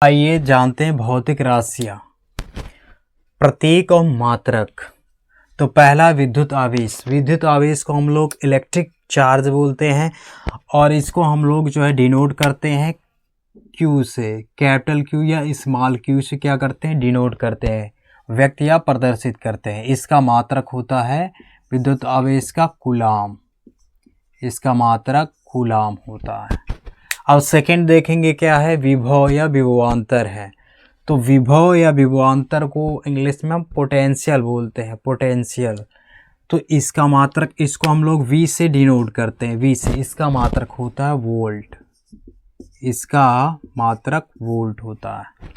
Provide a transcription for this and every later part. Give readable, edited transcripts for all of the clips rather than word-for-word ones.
आइए जानते हैं भौतिक राशियाँ, प्रतीक और मात्रक। तो पहला विद्युत आवेश। विद्युत आवेश को हम लोग इलेक्ट्रिक चार्ज बोलते हैं और इसको हम लोग जो है डिनोट करते हैं क्यू से, कैपिटल क्यू या स्मॉल क्यू से क्या करते हैं, डिनोट करते हैं, व्यक्त या प्रदर्शित करते हैं। इसका मात्रक होता है विद्युत आवेश का कूलाम। इसका मात्रक कूलाम होता है। अब सेकंड देखेंगे क्या है, विभव या विभवांतर है। तो विभव या विभवांतर को इंग्लिश में हम पोटेंशियल बोलते हैं, पोटेंशियल। तो इसका मात्रक, इसको हम लोग V से डिनोट करते हैं, V से। इसका मात्रक होता है वोल्ट। इसका मात्रक वोल्ट होता है।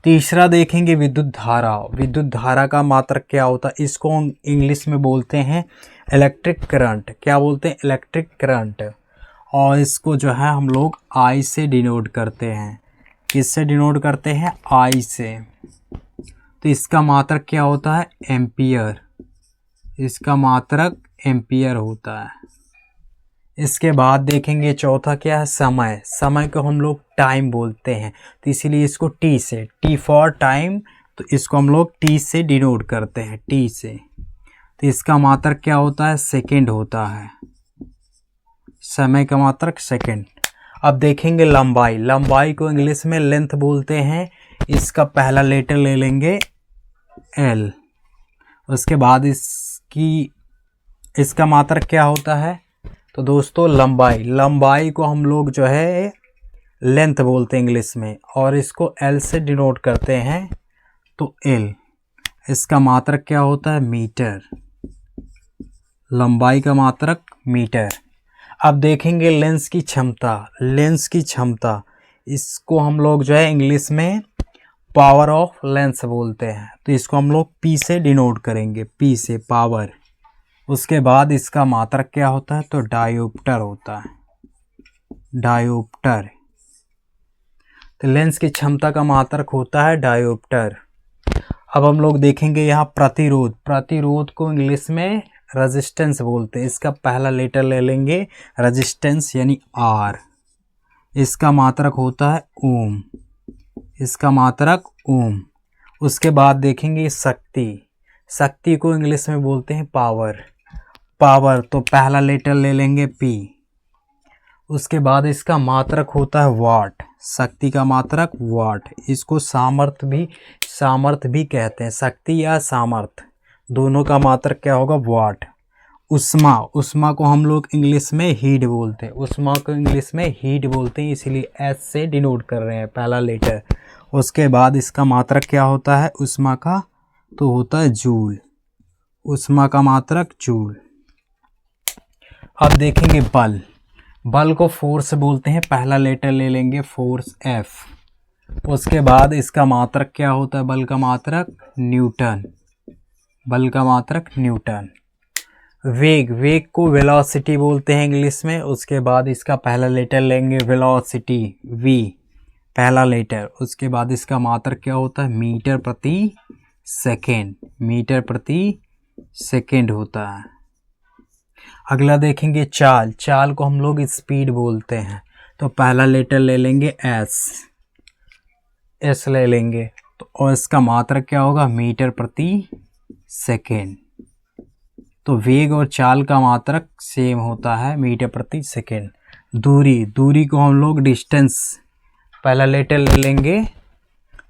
तीसरा देखेंगे विद्युत धारा। विद्युत धारा का मात्रक क्या होता है, इसको हम इंग्लिश में बोलते हैं इलेक्ट्रिक करंट। क्या बोलते हैं, इलेक्ट्रिक करंट। और इसको जो है हम लोग I से डिनोट करते हैं। किससे डिनोट करते हैं, I से। तो इसका मात्रक क्या होता है, एम्पियर। इसका मात्रक एम्पियर होता है। इसके बाद देखेंगे चौथा क्या है, समय। समय को हम लोग टाइम बोलते हैं, तो इसीलिए इसको T से, T फॉर टाइम, तो इसको हम लोग T से डिनोट करते हैं, T से। तो इसका मात्रक क्या होता है, सेकेंड होता है। समय का मात्रक सेकेंड। अब देखेंगे लंबाई। लंबाई को इंग्लिश में लेंथ बोलते हैं। इसका पहला लेटर ले लेंगे L। उसके बाद इसका मात्रक क्या होता है, तो दोस्तों लंबाई। लंबाई को हम लोग जो है लेंथ बोलते हैं इंग्लिश में, और इसको L से डिनोट करते हैं, तो L। इसका मात्रक क्या होता है, मीटर। लंबाई का मात्रक मीटर। अब देखेंगे लेंस की क्षमता। लेंस की क्षमता, इसको हम लोग जो है इंग्लिश में पावर ऑफ लेंस बोलते हैं, तो इसको हम लोग P से डिनोट करेंगे, P से, पावर। उसके बाद इसका मात्रक क्या होता है, तो डायोप्टर होता है, डायोप्टर। तो लेंस की क्षमता का मात्रक होता है डायोप्टर। अब हम लोग देखेंगे यहाँ प्रतिरोध। प्रतिरोध को इंग्लिश में रेजिस्टेंस बोलते हैं। इसका पहला लेटर ले लेंगे रेजिस्टेंस यानी R। इसका मात्रक होता है ओम। इसका मात्रक ओम। उसके बाद देखेंगे शक्ति। शक्ति को इंग्लिश में बोलते हैं पावर। पावर, तो पहला लेटर ले लेंगे P। उसके बाद इसका मात्रक होता है वाट। शक्ति का मात्रक वाट। इसको सामर्थ्य भी कहते हैं, शक्ति या सामर्थ्य, दोनों का मात्रक क्या होगा, वाट। उष्मा। उष्मा को हम लोग इंग्लिश में हीट बोलते हैं। उष्मा को इंग्लिश में हीट बोलते हैं, इसीलिए S से डिनोट कर रहे हैं पहला लेटर। उसके बाद इसका मात्रक क्या होता है उष्मा का, तो होता है जूल। उष्मा का मात्रक जूल। अब देखेंगे बल। बल को फोर्स बोलते हैं, पहला लेटर ले लेंगे फोर्स F। उसके बाद इसका मात्रक क्या होता है, बल का मात्रक न्यूटन। बल का मात्रक न्यूटन। वेग। वेग को वेलोसिटी बोलते हैं इंग्लिश में। उसके बाद इसका पहला लेटर लेंगे वेलोसिटी, V, पहला लेटर। उसके बाद इसका मात्रक क्या होता है, मीटर प्रति सेकेंड। मीटर प्रति सेकेंड होता है। अगला देखेंगे चाल। चाल को हम लोग स्पीड बोलते हैं, तो पहला लेटर ले लेंगे S ले लेंगे, तो और इसका मात्रक क्या होगा, मीटर प्रति सेकेंड। तो वेग और चाल का मात्रक सेम होता है, मीटर प्रति सेकेंड। दूरी। दूरी को हम लोग डिस्टेंस, पहला लेटर ले लेंगे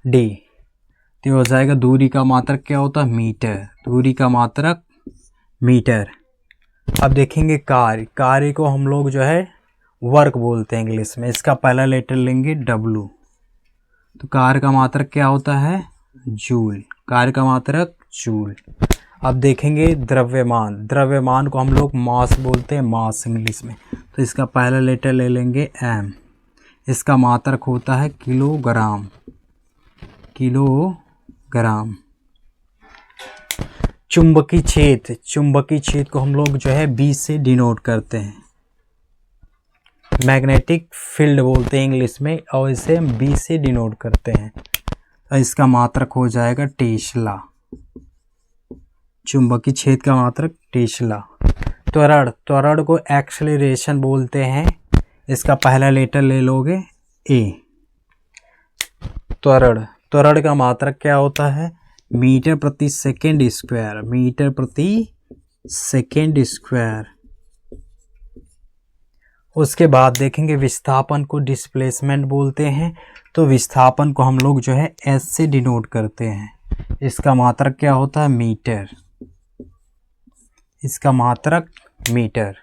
D, तो हो जाएगा दूरी का मात्रक क्या होता है, मीटर। दूरी का मात्रक मीटर। अब देखेंगे कार्य। कार्य को हम लोग जो है वर्क बोलते हैं इंग्लिश में। इसका पहला लेटर लेंगे W, तो कार्य का मात्रक क्या होता है, जूल। कार्य का मात्रक जूल। अब देखेंगे द्रव्यमान। द्रव्यमान को हम लोग मास बोलते हैं, मास इंग्लिश में। तो इसका पहला लेटर ले लेंगे M। इसका मात्रक होता है किलोग्राम। किलोग्राम। चुंबकीय क्षेत्र। चुंबकीय क्षेत्र को हम लोग जो है B से डिनोट करते हैं, मैग्नेटिक फील्ड बोलते हैं इंग्लिश में, और इसे हम B से डिनोट करते हैं। तो इसका मात्रक हो जाएगा टेस्ला। चुंबकीय क्षेत्र का मात्रक टेस्ला। त्वरण। त्वरण को एक्सेलरेशन बोलते हैं। इसका पहला लेटर ले लोगे A। त्वरण, त्वरण का मात्रक क्या होता है? मीटर प्रति सेकेंड स्क्वायर, मीटर प्रति सेकेंड स्क्वायर। उसके बाद देखेंगे विस्थापन को डिस्प्लेसमेंट बोलते हैं। तो विस्थापन को हम लोग जो है एस से डिनोट करते हैं। इसका मात्रक क्या होता है? मीटर, इसका मात्रक मीटर।